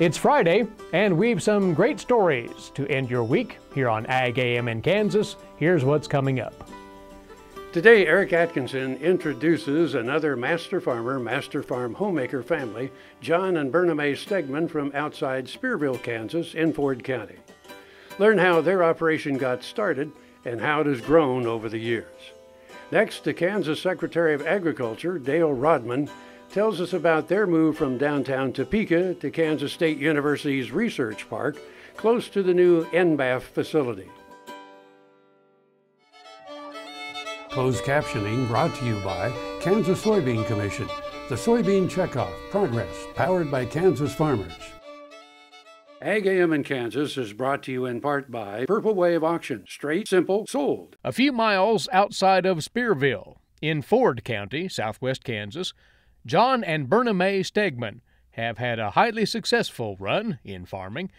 It's Friday, and we've some great stories to end your week here on Ag AM in Kansas. Here's what's coming up. Today, Eric Atkinson introduces another master farmer, Master Farm homemaker family, John and Berna Mae Stegman from outside Spearville, Kansas in Ford County. Learn how their operation got started and how it has grown over the years. Next, the Kansas Secretary of Agriculture, Dale Rodman, tells us about their move from downtown Topeka to Kansas State University's Research Park, close to the new NBAF facility. Closed captioning brought to you by Kansas Soybean Commission, the Soybean Checkoff Progress, powered by Kansas farmers. Ag AM in Kansas is brought to you in part by Purple Wave Auction, straight, simple, sold. A few miles outside of Spearville, in Ford County, southwest Kansas, John and Berna Mae Stegman have had a highly successful run in farming.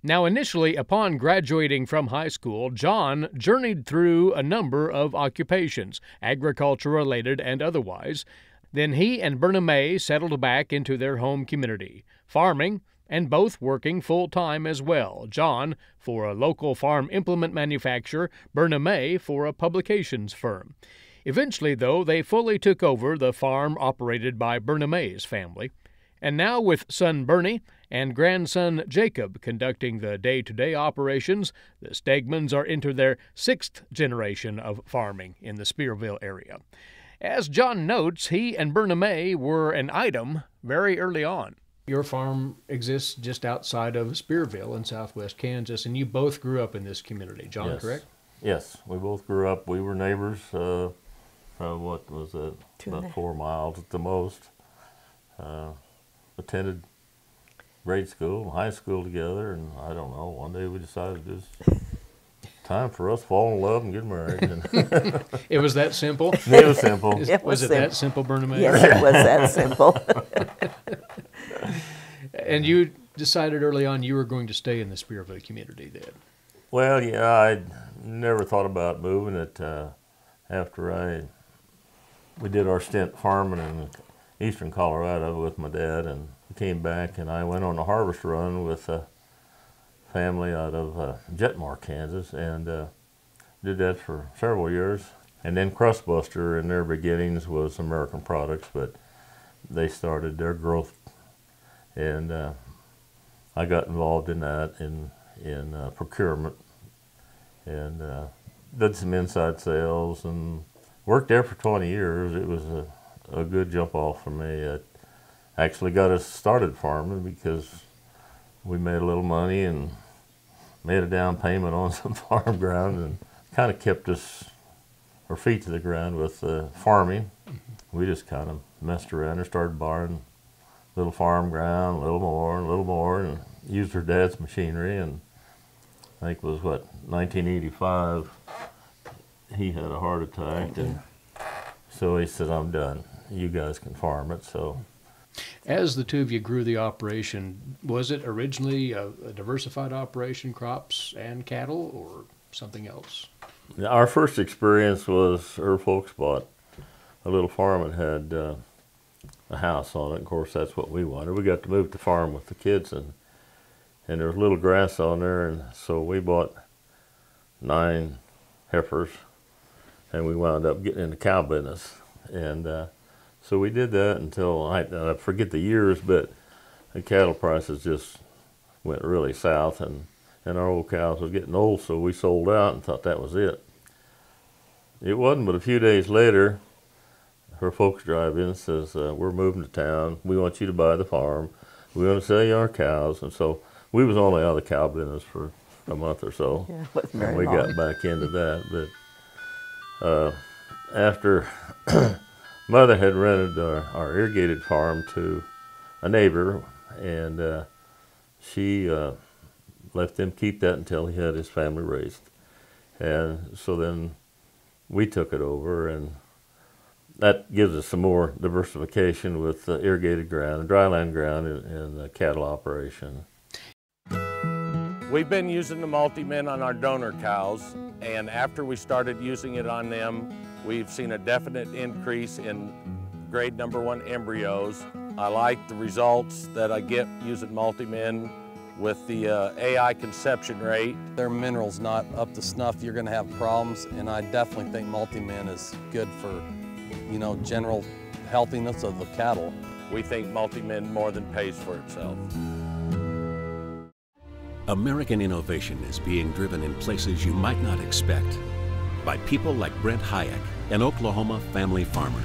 Now, initially, upon graduating from high school, John journeyed through a number of occupations, agriculture-related and otherwise. Then he and Berna Mae settled back into their home community, farming and both working full-time as well. John for a local farm implement manufacturer, Berna Mae for a publications firm. Eventually, though, they fully took over the farm operated by Berna Mae's family. And now, with son Bernie and grandson Jacob conducting the day-to-day operations, the Stegmans are into their sixth generation of farming in the Spearville area. As John notes, he and Berna Mae were an item very early on. Your farm exists just outside of Spearville in southwest Kansas, and you both grew up in this community. John, Yes. correct? Yes, we both grew up. We were neighbors. What was it? About 4 miles at the most. Attended grade school, high school together, and I don't know. One day we decided it was time for us to fall in love and get married. It was that simple? It was simple. Was it that simple, Berna Mae? Yes, it was that simple. And you decided early on you were going to stay in the Spearville community then? Well, yeah, I never thought about moving it after we did our stint farming in eastern Colorado with my dad, and came back, and I went on a harvest run with a family out of Jetmar, Kansas, and did that for several years. And then Crustbuster in their beginnings was American Products, but they started their growth, and I got involved in that in procurement, and did some inside sales and worked there for 20 years. It was a good jump off for me. It actually got us started farming because we made a little money and made a down payment on some farm ground, and kind of kept our feet to the ground with farming. We just kind of messed around and started borrowing little farm ground, a little more, and used her dad's machinery. And I think it was, 1985, he had a heart attack, and so he said, "I'm done. You guys can farm it." So, as the two of you grew the operation, was it originally a diversified operation, crops and cattle, or something else? our first experience was our folks bought a little farm that had a house on it. Of course, that's what we wanted. We got to move to farm with the kids, and there was little grass on there, and so we bought 9 heifers, and we wound up getting in the cow business. And so we did that until, I forget the years, but the cattle prices just went really south, and our old cows was getting old, so we sold out and thought that was it. It wasn't but a few days later, her folks drive in and says, "We're moving to town. We want you to buy the farm. We want to sell you our cows." And so we was only out of the cow business for a month or so. Yeah, it wasn't very and we long. got back into that. But after Mother had rented our irrigated farm to a neighbor, and she let them keep that until he had his family raised. And so then we took it over, and that gives us some more diversification with irrigated ground and dryland ground and the cattle operation. We've been using the multi-min on our donor cows, and after we started using it on them, we've seen a definite increase in grade number 1 embryos I like the results that I get using Multi-Min with the AI conception rate. Their minerals not up to snuff, you're gonna have problems, and I definitely think Multi-Min is good for, you know, general healthiness of the cattle. We think Multi-Min more than pays for itself. American innovation is being driven in places you might not expect by people like Brent Hayek, an Oklahoma family farmer,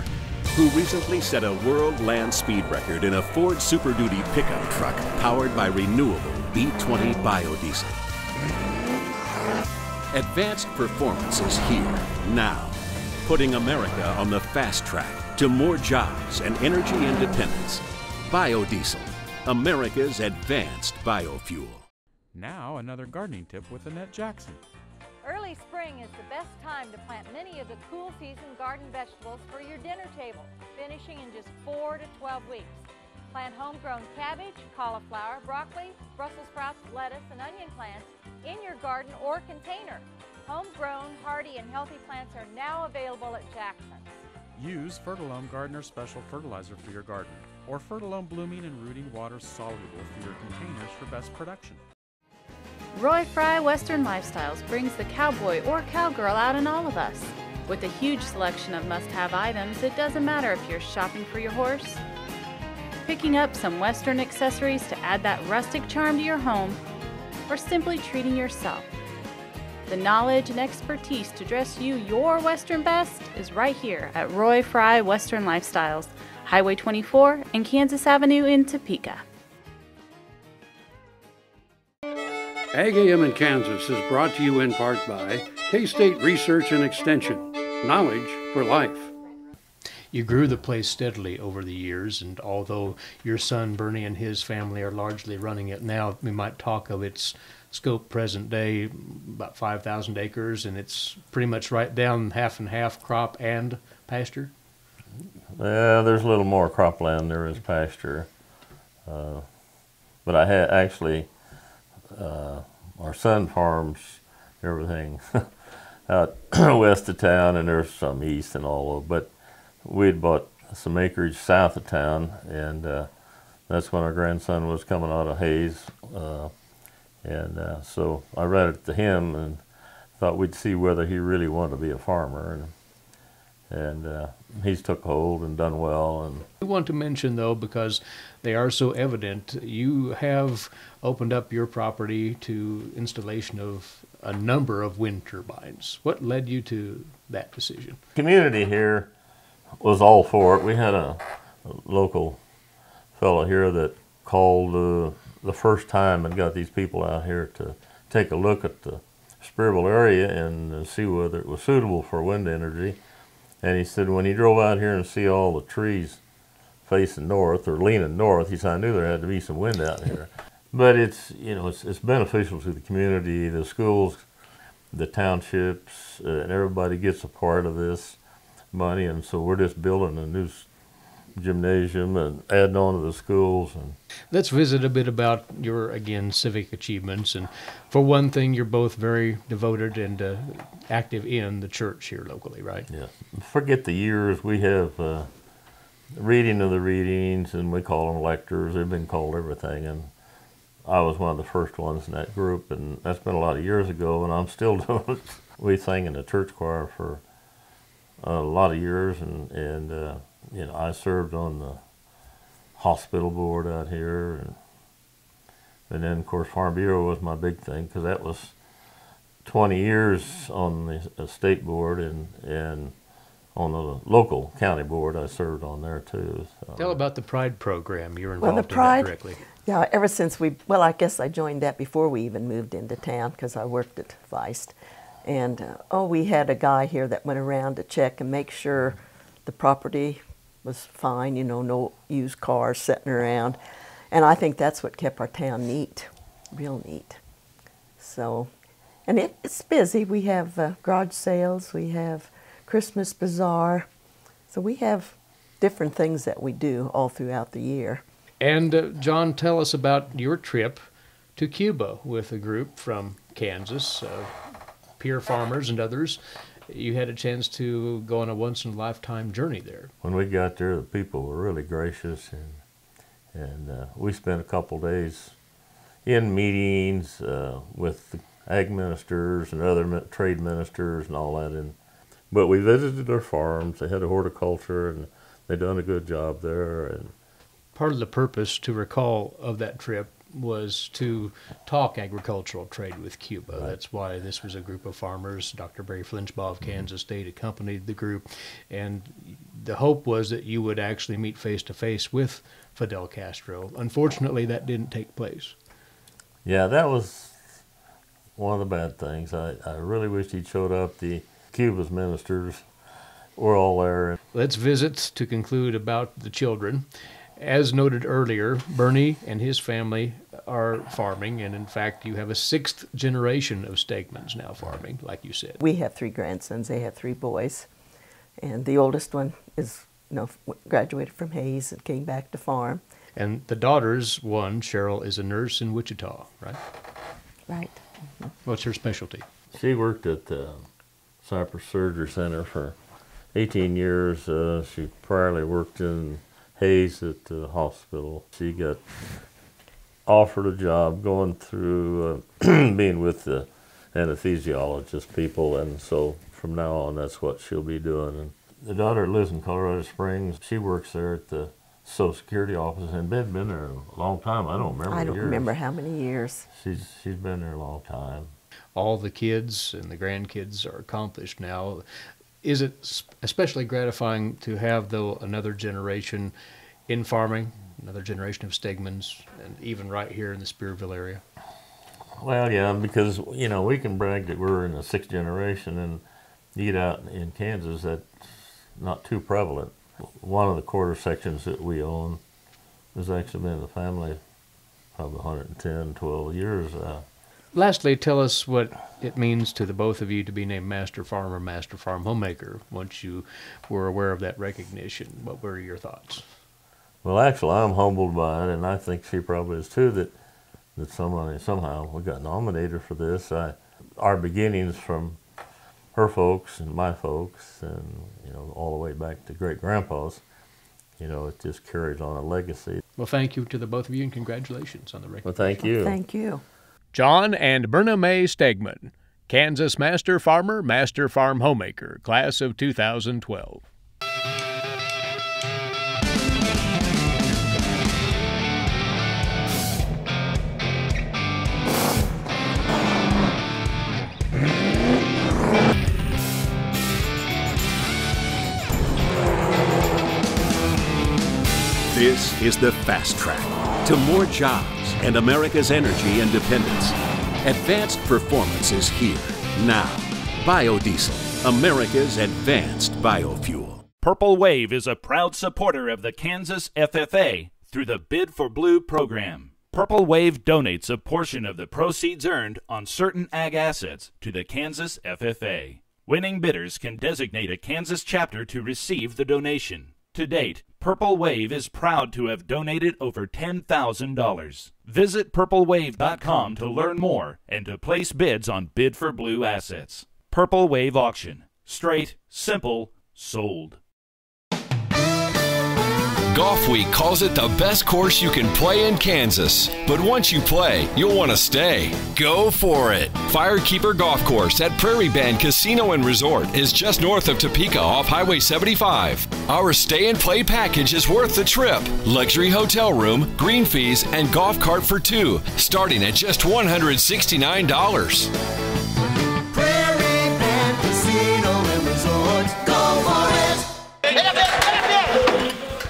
who recently set a world land speed record in a Ford Super Duty pickup truck powered by renewable B20 biodiesel. Advanced performance is here, now, putting America on the fast track to more jobs and energy independence. Biodiesel, America's advanced biofuel. Now another gardening tip with Annette Jackson. Early spring is the best time to plant many of the cool season garden vegetables for your dinner table, finishing in just 4 to 12 weeks. Plant homegrown cabbage, cauliflower, broccoli, Brussels sprouts, lettuce, and onion plants in your garden or container. Homegrown, hardy, and healthy plants are now available at Jackson's. Use Fertilome Gardener Special Fertilizer for your garden, or Fertilome Blooming and Rooting Water Soluble for your containers for best production. Roy Fry Western Lifestyles brings the cowboy or cowgirl out in all of us. With a huge selection of must-have items, it doesn't matter if you're shopping for your horse, picking up some Western accessories to add that rustic charm to your home, or simply treating yourself. The knowledge and expertise to dress you your Western best is right here at Roy Fry Western Lifestyles, Highway 24 and Kansas Avenue in Topeka. Ag AM in Kansas is brought to you in part by K-State Research and Extension, knowledge for life. You grew the place steadily over the years, and although your son Bernie and his family are largely running it now, we might talk of its scope present day, about 5,000 acres, and it's pretty much right down half and half crop and pasture? Yeah, there's a little more cropland there is pasture. But I had actually, our son farms everything out west of town, and there's some east and all over, but we'd bought some acreage south of town, and that's when our grandson was coming out of Hayes. So I read it to him and thought we'd see whether he really wanted to be a farmer. And he's took hold and done well. And I want to mention, though, because they are so evident, you have opened up your property to installation of a number of wind turbines. What led you to that decision? Community here was all for it. We had a local fellow here that called the first time and got these people out here to take a look at the Spearville area and see whether it was suitable for wind energy. And he said when he drove out here and see all the trees facing north or leaning north, he said, I knew there had to be some wind out here. But it's, you know, it's beneficial to the community, the schools, the townships, and everybody gets a part of this money. And so we're just building a new gymnasium and adding on to the schools. And let's visit a bit about your, again, civic achievements. And for one thing, you're both very devoted and active in the church here locally, right? Yeah. Forget the years. We have reading of the readings, and we call them lectors. They've been called everything. And I was one of the first ones in that group, and that's been a lot of years ago, and I'm still doing it. We sang in the church choir for a lot of years, and you know, I served on the hospital board out here, and then of course Farm Bureau was my big thing, because that was 20 years on the state board, and on the local county board I served on there too. So. Tell about the Pride program. You're involved the in Pride, that directly. Yeah, ever since I guess I joined that before we even moved into town, because I worked at Feist. And we had a guy here that went around to check and make sure the property was fine, you know, no used cars sitting around. And I think that's what kept our town neat, real neat. So, and it's busy. We have garage sales, we have Christmas bazaar. So we have different things that we do all throughout the year. And John, tell us about your trip to Cuba with a group from Kansas, peer farmers and others. You had a chance to go on a once-in-a-lifetime journey there. When we got there, the people were really gracious, and And we spent a couple days in meetings with the ag ministers and other trade ministers and all that. But we visited their farms. They had a horticulture, and they done a good job there. And part of the purpose, to recall, of that trip was to talk agricultural trade with Cuba. Right. That's why this was a group of farmers. Dr. Barry Flinchbaugh of Kansas State accompanied the group, and the hope was that you would actually meet face-to-face with Fidel Castro. Unfortunately, that didn't take place. Yeah, that was one of the bad things. I really wished he'd showed up. The Cuba's ministers were all there. Let's visit to conclude about the children. As noted earlier, Bernie and his family are farming, and in fact, you have a 6th generation of Stegmans now farming, like you said. We have 3 grandsons. They have 3 boys, and the oldest one is, graduated from Hayes and came back to farm. And the daughters, one, Cheryl, is a nurse in Wichita, right? Right. Mm-hmm. What's her specialty? She worked at the Cypress Surgery Center for 18 years. She priorly worked in Hayes at the hospital. She got offered a job going through being with the anesthesiologist people, and so from now on that's what she'll be doing. And the daughter lives in Colorado Springs. She works there at the Social Security office, and they've been there a long time. I don't remember. I don't remember how many years. She's been there a long time. All the kids and the grandkids are accomplished now. Is it especially gratifying to have, though, another generation in farming, another generation of Stegmans, and even right here in the Spearville area? Well, yeah, because, we can brag that we're in the 6th generation, and you get out in Kansas, that's not too prevalent. One of the quarter sections that we own has actually been in the family probably 110, 12 years. Lastly, tell us what it means to the both of you to be named Master Farmer, Master Farm Homemaker. Once you were aware of that recognition, what were your thoughts? Well, actually, I'm humbled by it, and I think she probably is too, that somehow we got nominated for this. Our beginnings from her folks and my folks, and all the way back to great-grandpa's, it just carries on a legacy. Well, thank you to the both of you, and congratulations on the recognition. Well, thank you. Thank you. John and Berna Mae Stegman, Kansas Master Farmer, Master Farm Homemaker, class of 2012. This is the fast track to more jobs and America's energy independence. Advanced performance is here, now. Biodiesel, America's advanced biofuel. Purple Wave is a proud supporter of the Kansas FFA through the Bid for Blue program. Purple Wave donates a portion of the proceeds earned on certain ag assets to the Kansas FFA. Winning bidders can designate a Kansas chapter to receive the donation. To date, Purple Wave is proud to have donated over $10,000. Visit purplewave.com to learn more and to place bids on Bid for Blue assets. Purple Wave Auction. Straight, simple, sold. Golf Week calls it the best course you can play in Kansas. But once you play, you'll want to stay. Go for it. Firekeeper Golf Course at Prairie Band Casino and Resort is just north of Topeka off Highway 75. Our stay and play package is worth the trip. Luxury hotel room, green fees, and golf cart for 2, starting at just $169. Prairie Band Casino and Resort. Go for it.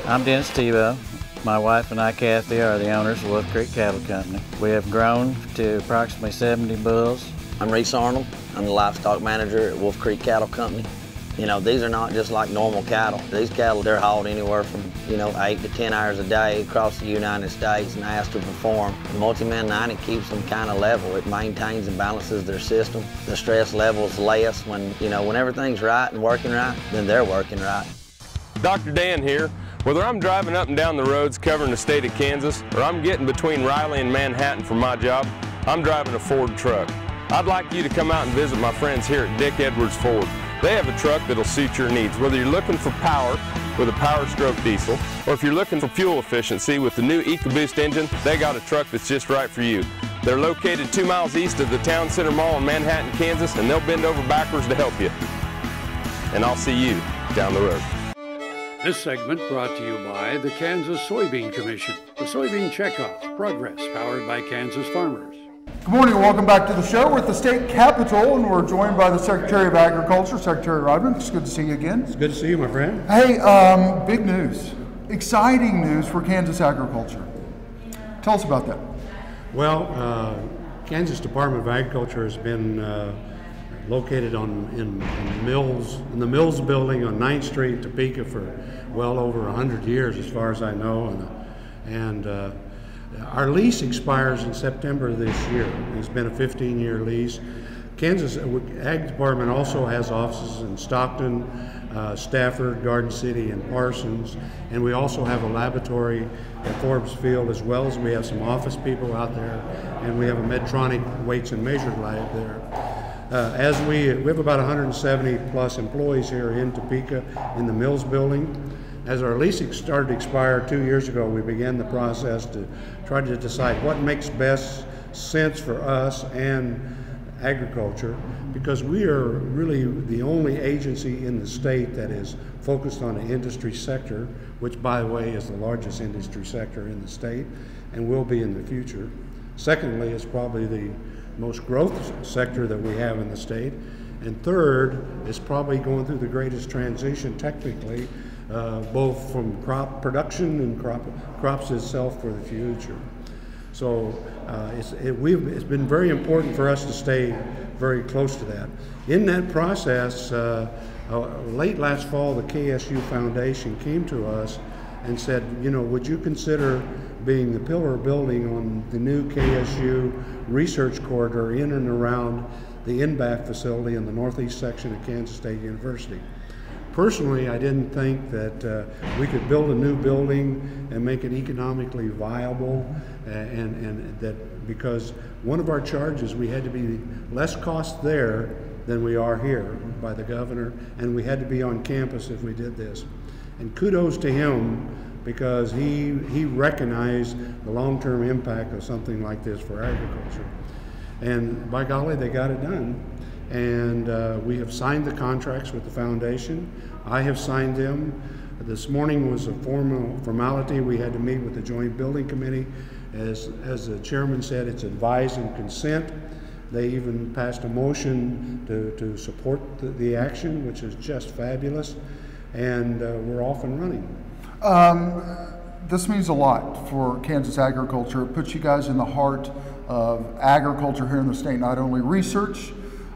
I'm Dennis Tebow. My wife and I, Kathy, are the owners of Wolf Creek Cattle Company. We have grown to approximately 70 bulls. I'm Reese Arnold. I'm the livestock manager at Wolf Creek Cattle Company. These are not just like normal cattle. These cattle, they're hauled anywhere from, 8 to 10 hours a day across the United States and asked to perform. The Multi-Man 90 keeps them kind of level. It maintains and balances their system. The stress level's less when, when everything's right and working right, then they're working right. Dr. Dan here. Whether I'm driving up and down the roads covering the state of Kansas, or I'm getting between Riley and Manhattan for my job, I'm driving a Ford truck. I'd like you to come out and visit my friends here at Dick Edwards Ford. They have a truck that'll suit your needs. Whether you're looking for power, with a Power Stroke diesel. Or if you're looking for fuel efficiency with the new EcoBoost engine, they got a truck that's just right for you. They're located 2 miles east of the Town Center Mall in Manhattan, Kansas, and they'll bend over backwards to help you. And I'll see you down the road. This segment brought to you by the Kansas Soybean Commission. The Soybean Checkoff, progress powered by Kansas farmers. Good morning and welcome back to the show. We're at the state capitol and we're joined by the Secretary of Agriculture, Secretary Rodman. It's good to see you again. It's good to see you, my friend. Hey, big news, exciting news for Kansas agriculture. Tell us about that. Well, Kansas Department of Agriculture has been located in the Mills building on 9th Street, Topeka, for well over 100 years, as far as I know, and our lease expires in September this year. It's been a 15-year lease. Kansas Ag Department also has offices in Stockton, Stafford, Garden City, and Parsons, and we also have a laboratory at Forbes Field, as well as we have some office people out there, and we have a Medtronic weights and measure lab there. As we have about 170 plus employees here in Topeka in the Mills building. As our lease started to expire 2 years ago, we began the process to try to decide what makes best sense for us and agriculture, because we are really the only agency in the state that is focused on the industry sector, which, by the way, is the largest industry sector in the state and will be in the future. Secondly, it's probably the most growth sector that we have in the state. And third, it's probably going through the greatest transition technically, both from crop production and crops itself for the future. So it's been very important for us to stay very close to that. In that process, late last fall, the KSU Foundation came to us and said, you know, would you consider being the pillar building on the new KSU research corridor in and around the NBAF facility in the northeast section of Kansas State University. Personally, I didn't think that we could build a new building and make it economically viable, and that because one of our charges, we had to be less cost there than we are here by the governor, and we had to be on campus if we did this. And kudos to him, because he recognized the long-term impact of something like this for agriculture. And by golly, they got it done. And we have signed the contracts with the foundation. I have signed them. This morning was a formality. We had to meet with the Joint Building Committee. As the chairman said, it's advise and consent. They even passed a motion to support the action, which is just fabulous. And we're off and running. This means a lot for Kansas agriculture. It puts you guys in the heart of agriculture here in the state, not only research,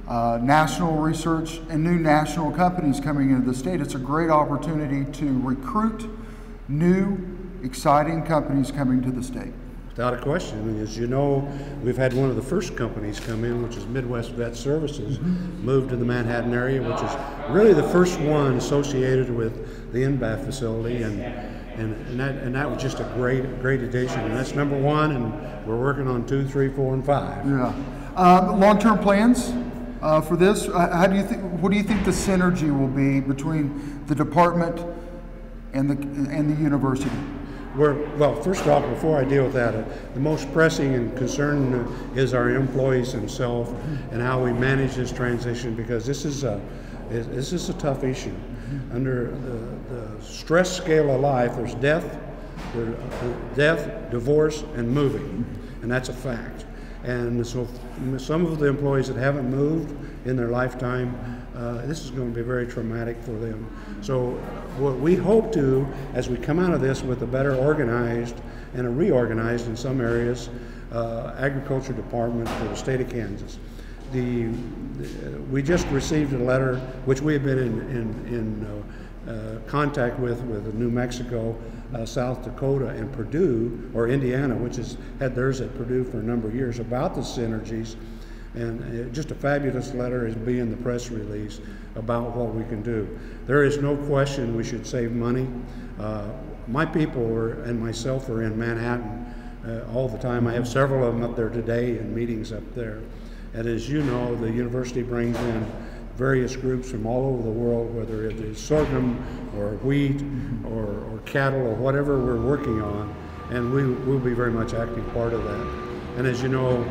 national research, and new national companies coming into the state. It's a great opportunity to recruit new, exciting companies coming to the state. Without a question. As you know, we've had one of the first companies come in, which is Midwest Vet Services, moved to the Manhattan area, which is really the first one associated with the NBAF facility, and that was just a great addition. And that's number one, and we're working on 2, 3, 4, and 5. Yeah. Long-term plans for this. How do you think? What do you think the synergy will be between the department and the university? Well, first off, before I deal with that, the most pressing and concern is our employees themselves and how we manage this transition, because this is a tough issue. Under the stress scale of life, there's death, divorce, and moving, and that's a fact. And so some of the employees that haven't moved in their lifetime, this is going to be very traumatic for them. So what we hope to, as we come out of this with a better organized and a reorganized in some areas, agriculture department for the state of Kansas. We just received a letter, which we have been in contact with New Mexico, South Dakota, and Purdue, or Indiana, which has had theirs at Purdue for a number of years, about the synergies. And just a fabulous letter is being the press release about what we can do. There is no question we should save money. My people and myself are in Manhattan all the time. I have several of them up there today in meetings up there. And as you know, the university brings in various groups from all over the world, whether it is sorghum or wheat or cattle or whatever we're working on, and we'll be very much active part of that. And as you know,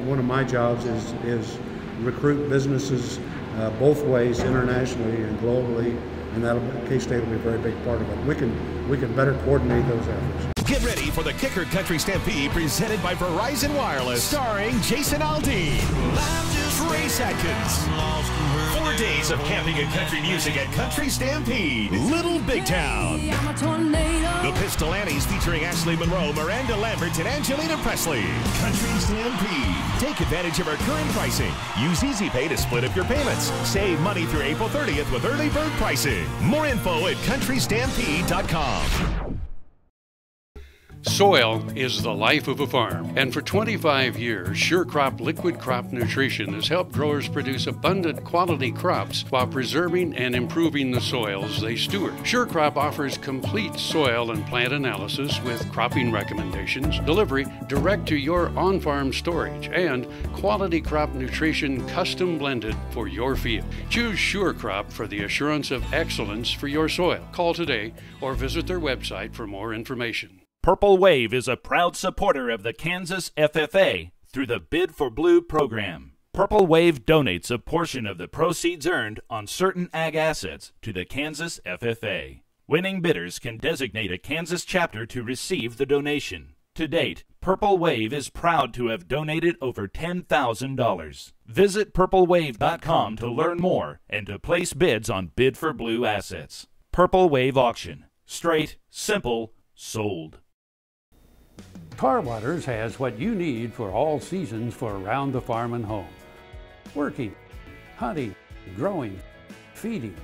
one of my jobs is recruit businesses both ways, internationally and globally, and K-State will be a very big part of it. We can better coordinate those efforts. Get ready for the Kicker Country Stampede presented by Verizon Wireless, starring Jason Aldean. Ray Atkins. 4 days of camping and country music at Country Stampede, Little Big Town. The Pistol Annies featuring Ashley Monroe, Miranda Lambert, and Angelina Presley. Country Stampede. Take advantage of our current pricing. Use Easy Pay to split up your payments. Save money through April 30th with early bird pricing. More info at countrystampede.com. Soil is the life of a farm, and for 25 years, SureCrop Liquid Crop Nutrition has helped growers produce abundant quality crops while preserving and improving the soils they steward. SureCrop offers complete soil and plant analysis with cropping recommendations, delivery direct to your on-farm storage, and quality crop nutrition custom blended for your field. Choose SureCrop for the assurance of excellence for your soil. Call today or visit their website for more information. Purple Wave is a proud supporter of the Kansas FFA through the Bid for Blue program. Purple Wave donates a portion of the proceeds earned on certain ag assets to the Kansas FFA. Winning bidders can designate a Kansas chapter to receive the donation. To date, Purple Wave is proud to have donated over $10,000. Visit purplewave.com to learn more and to place bids on Bid for Blue assets. Purple Wave Auction. Straight, simple, sold. Tar Waters has what you need for all seasons for around the farm and home. Working, hunting, growing, feeding,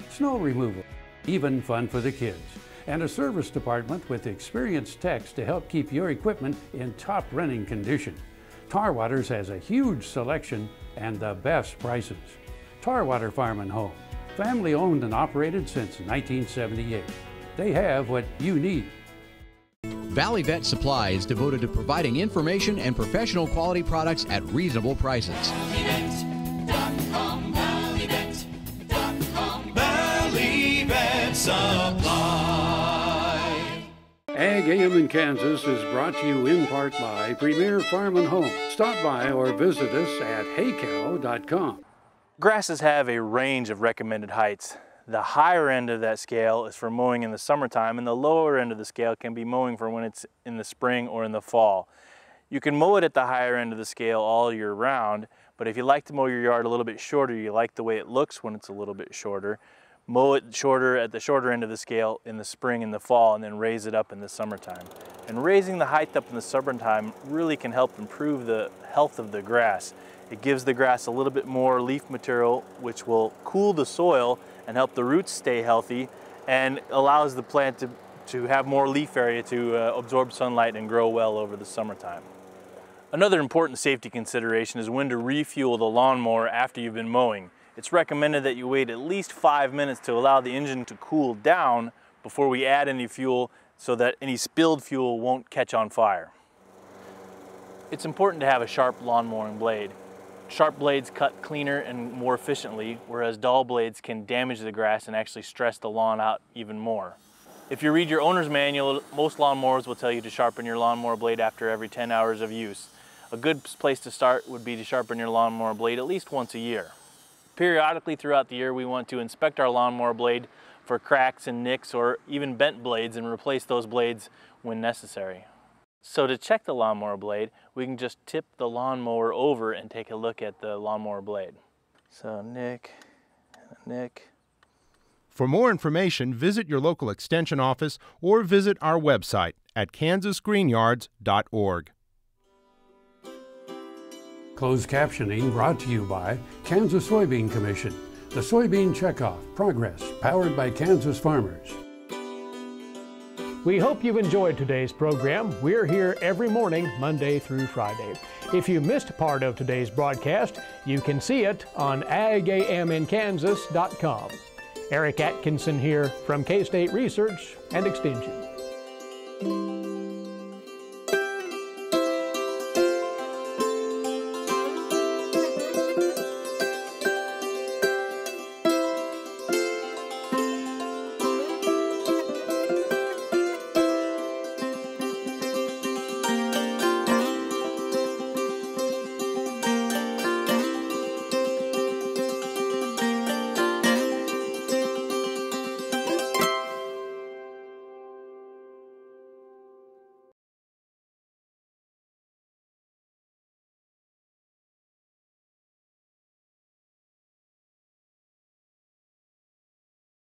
snow removal, even fun for the kids. And a service department with experienced techs to help keep your equipment in top running condition. Tar Waters has a huge selection and the best prices. Tar Water Farm and Home, family owned and operated since 1978. They have what you need. Valley Vet Supply is devoted to providing information and professional quality products at reasonable prices. Valley Vet Supply. Ag AM in Kansas is brought to you in part by Premier Farm and Home. Stop by or visit us at haycow.com. Grasses have a range of recommended heights. The higher end of that scale is for mowing in the summertime, and the lower end of the scale can be mowing for when it's in the spring or in the fall. You can mow it at the higher end of the scale all year round, but if you like to mow your yard a little bit shorter, you like the way it looks when it's a little bit shorter, mow it shorter at the shorter end of the scale in the spring and the fall, and then raise it up in the summertime. And raising the height up in the summertime really can help improve the health of the grass. It gives the grass a little bit more leaf material, which will cool the soil and help the roots stay healthy, and allows the plant to have more leaf area to absorb sunlight and grow well over the summertime. Another important safety consideration is when to refuel the lawnmower after you've been mowing. It's recommended that you wait at least 5 minutes to allow the engine to cool down before we add any fuel, so that any spilled fuel won't catch on fire. It's important to have a sharp lawn mowing blade. Sharp blades cut cleaner and more efficiently, whereas dull blades can damage the grass and actually stress the lawn out even more. If you read your owner's manual, most lawnmowers will tell you to sharpen your lawnmower blade after every 10 hours of use. A good place to start would be to sharpen your lawnmower blade at least once a year. Periodically throughout the year, we want to inspect our lawnmower blade for cracks and nicks or even bent blades and replace those blades when necessary. So to check the lawnmower blade, we can just tip the lawnmower over and take a look at the lawnmower blade. So nick, nick. For more information, visit your local extension office or visit our website at kansasgreenyards.org. Closed captioning brought to you by Kansas Soybean Commission. The Soybean Checkoff Progress, powered by Kansas farmers. We hope you've enjoyed today's program. We're here every morning, Monday through Friday. If you missed part of today's broadcast, you can see it on agaminkansas.com. Eric Atkinson here from K-State Research and Extension.